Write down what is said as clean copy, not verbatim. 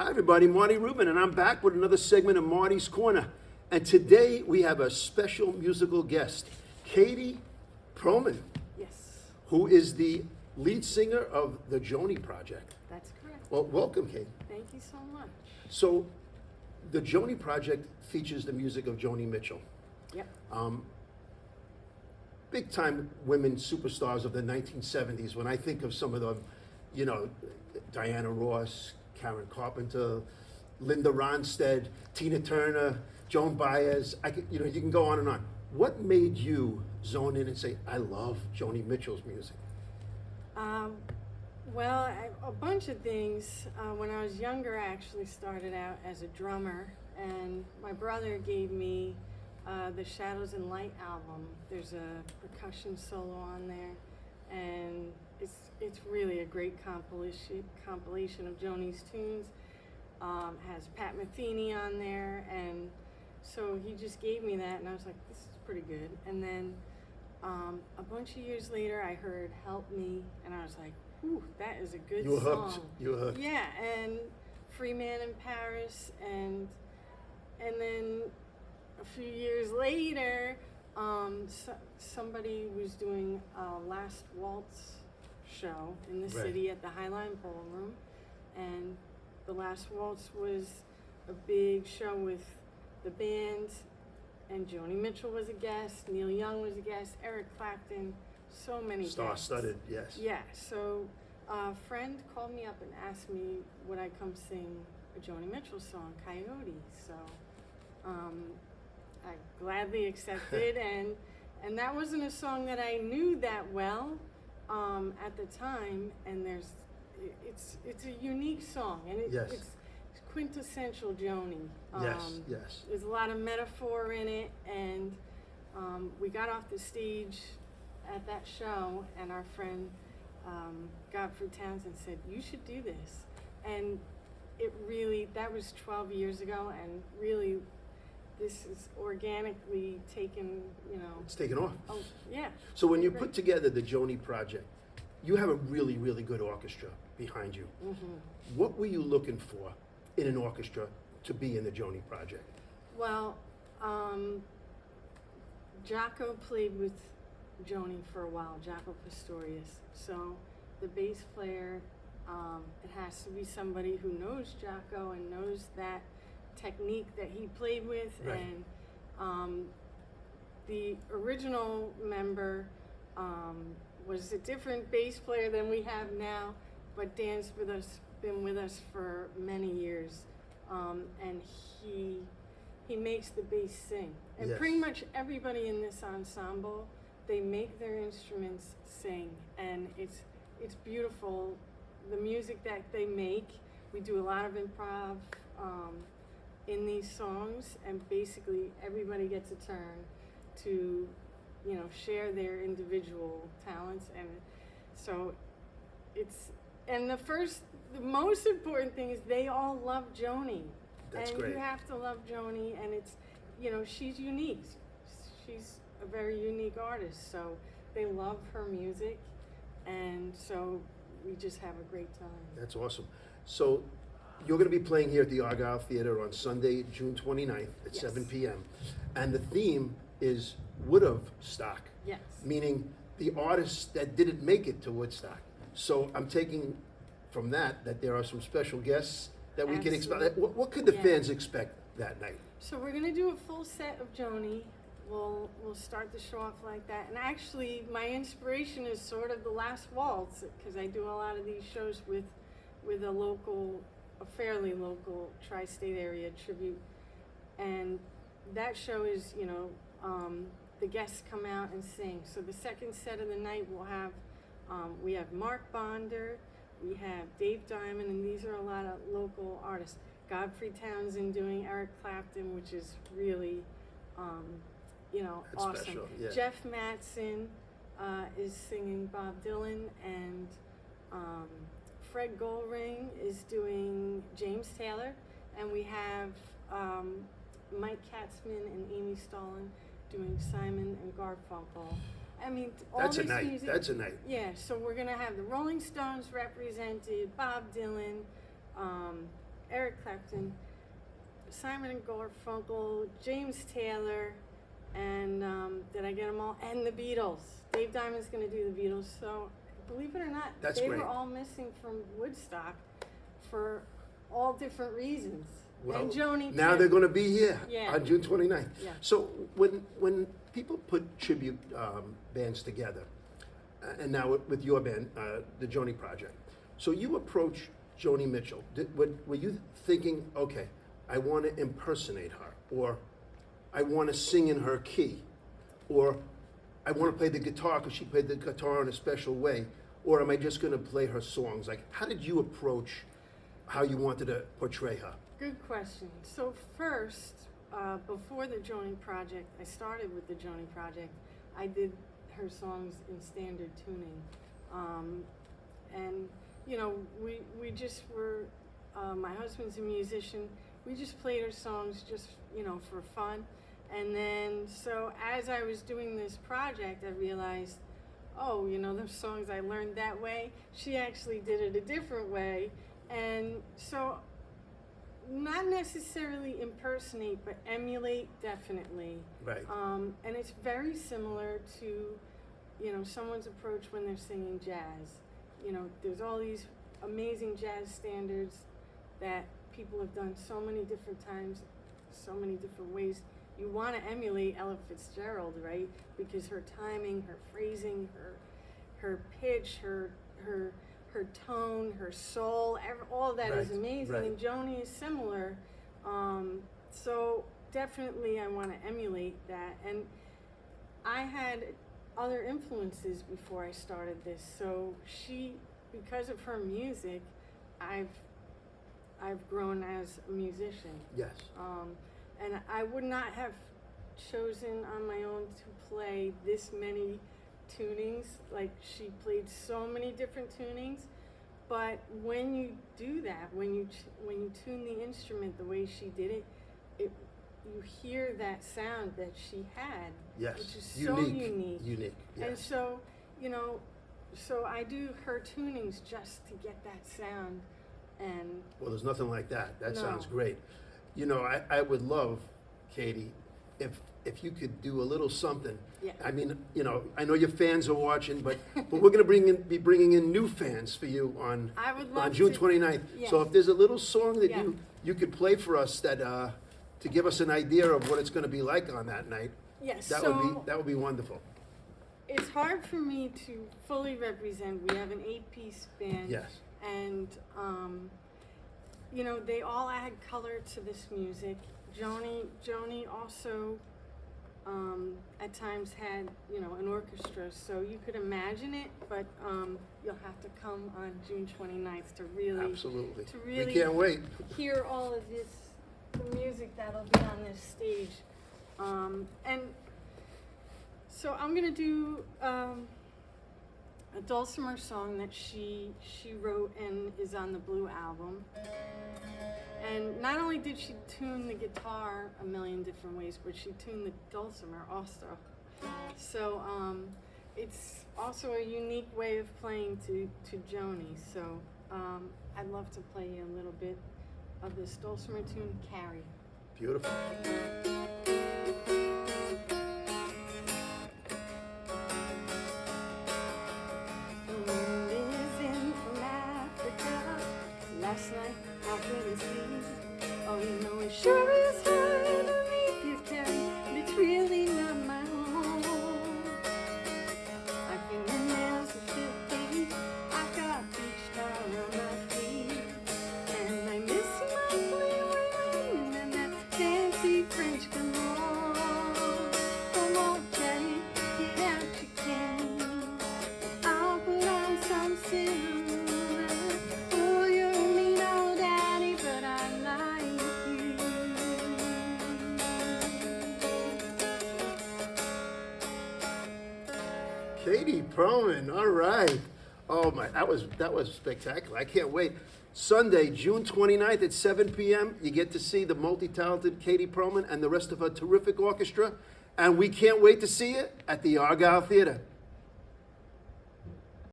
Hi everybody, Marty Rubin, and I'm back with another segment of Marty's Corner. And today we have a special musical guest, Katie Pearlman, Yes, who is the lead singer of the Joni Project. that's correct. Well, welcome, Katie. Thank you so much. So, the Joni Project features the music of Joni Mitchell. Yep. Big time women superstars of the 1970s. When I think of some of them, you know, Diana Ross, Karen Carpenter, Linda Ronstadt, Tina Turner, Joan Baez, you can go on and on. What made you zone in and say, I love Joni Mitchell's music? A bunch of things. When I was younger, I actually started out as a drummer, and my brother gave me the Shadows and Light album. There's a percussion solo on there, and it's really a great compilation of Joni's tunes. Has Pat Metheny on there, and so he just gave me that, and I was like, this is pretty good. And then a bunch of years later, I heard "Help Me," and I was like, ooh, that is a good You were song. hooked. You were hooked. Yeah, and "Free Man in Paris," and then a few years later, somebody was doing a Last Waltz show in the Right. city at the Highline Ballroom, and the Last Waltz was a big show with the band, and Joni Mitchell was a guest, Neil Young was a guest, Eric Clapton, so many guests. Star-studded, yes. Yeah, so a friend called me up and asked me would I come sing a Joni Mitchell song, Coyote. So I gladly accepted, and that wasn't a song that I knew that well at the time. And it's a unique song, and Yes. it's quintessential Joni. Yes. There's a lot of metaphor in it, and we got off the stage at that show, and our friend Godfrey Townsend said, you should do this. And that was 12 years ago, and really this is organically taken, It's taken off. oh yeah. So when you Great. put together the Joni Project, you have a really, really good orchestra behind you. Mm-hmm. What were you looking for in an orchestra to be in the Joni Project? Well, Jaco played with Joni for a while, Jaco Pastorius. So the bass player, it has to be somebody who knows Jaco and knows that technique that he played with. Right. And the original member was a different bass player than we have now, but Dan's been with us for many years, and he makes the bass sing. And Yes. pretty much everybody in this ensemble, they make their instruments sing, and it's beautiful. The music that they make, we do a lot of improv in these songs, and basically everybody gets a turn to share their individual talents. And so the most important thing is they all love Joni. That's and great. You have to love Joni, and it's she's unique. She's a very unique artist, so they love her music, and so we just have a great time. That's awesome. So you're going to be playing here at the Argyle Theater on Sunday, June 29th at Yes. 7 p.m. And the theme is Woodstock, Yes. meaning the artists that didn't make it to Woodstock. So I'm taking from that there are some special guests that we can expect. Absolutely. What could the Yeah. fans expect that night? So we're gonna do a full set of Joni. We'll start the show off like that. And actually, my inspiration is sort of the Last Waltz, because I do a lot of these shows with a fairly local tri-state area tribute. And that show is, the guests come out and sing. So the second set of the night we have Mark Bonder, we have Dave Diamond, and these are a lot of local artists. Godfrey Townsend doing Eric Clapton, which is really, That's awesome. special, yeah. Jeff Mattson is singing Bob Dylan, and Fred Goldring is doing James Taylor, and we have Mike Katzman and Amy Stalin doing Simon and Garfunkel. I mean, all That's a this night. music. That's a night. Yeah, so we're gonna have the Rolling Stones represented, Bob Dylan, Eric Clapton, Simon and Garfunkel, James Taylor, and did I get them all? And the Beatles. Dave Diamond's going to do the Beatles. So believe it or not, That's they great. were all missing from Woodstock for all different reasons. Well, and Joni now too. they're going to be here Yeah. on June 29th. Yeah. So when people put tribute bands together, and now with your band, the Joni Project, so you approach Joni Mitchell. Were you thinking, okay, I want to impersonate her, or I want to sing in her key, or I want to play the guitar because she played the guitar in a special way, or am I just going to play her songs? Like, how did you approach how you wanted to portray her? Good question. So first, before the Joni Project, I started with the Joni Project. I did her songs in standard tuning. And, you know, we just were, my husband's a musician. We just played her songs just, you know, for fun. And then, so as I was doing this project, I realized, oh, you know, those songs I learned that way, she actually did it a different way. And so, not necessarily impersonate, but emulate, definitely. Right. And it's very similar to, you know, someone's approach when they're singing jazz. You know, there's all these amazing jazz standards that people have done so many different times, so many different ways. You want to emulate Ella Fitzgerald, right? Because her timing, her phrasing, her pitch, her tone, her soul, all of that is Right, amazing. right. And Joni is similar. So definitely I want to emulate that. And I had other influences before I started this. So because of her music, I've grown as a musician. Yes. And I would not have chosen on my own to play this many tunings. Like, she played so many different tunings. But when you do that, when you tune the instrument the way she did it, you hear that sound that she had, Yes. which is so unique. Unique. Yes. And so, you know, so I do her tunings just to get that sound. And Well, there's nothing like that. That No. sounds great. You know, I would love, Katie, if you could do a little something. Yeah. I mean, you know, I know your fans are watching, but we're going to be bringing in new fans for you on I would love June to- 29th. Yes. So if there's a little song that Yeah. you could play for us that to give us an idea of what it's going to be like on that night, yes, that so would be wonderful. it's hard for me to fully represent. We have an 8-piece band. Yes. And, you know, they all add color to this music. Joni also, at times had, you know, an orchestra, so you could imagine it, but you'll have to come on June 29th to really Absolutely. really- We can't wait. hear all of the music that'll be on this stage. And so I'm gonna do a dulcimer song that she wrote and is on the Blue album. And not only did she tune the guitar a million different ways, but she tuned the dulcimer also. So it's also a unique way of playing to Joni. So I'd love to play you a little bit of this dulcimer tune, Carrie. Beautiful. The wind is in from Africa. Last night I couldn't sleep. Oh, you know it sure is hard to leave you, Carrie, but it's really not my home. My fingernails are filthy. I got beach tar on my feet, and I miss my playroom and that fancy French galore. Come on, Carrie, get out you can. I'll put on some silver. Oh, you're a mean old daddy, but I like you. Katie Pearlman, all right. Oh my, that was spectacular. I can't wait. Sunday, June 29th at 7 p.m. You get to see the multi-talented Katie Pearlman and the rest of her terrific orchestra. And we can't wait to see you at the Argyle Theater.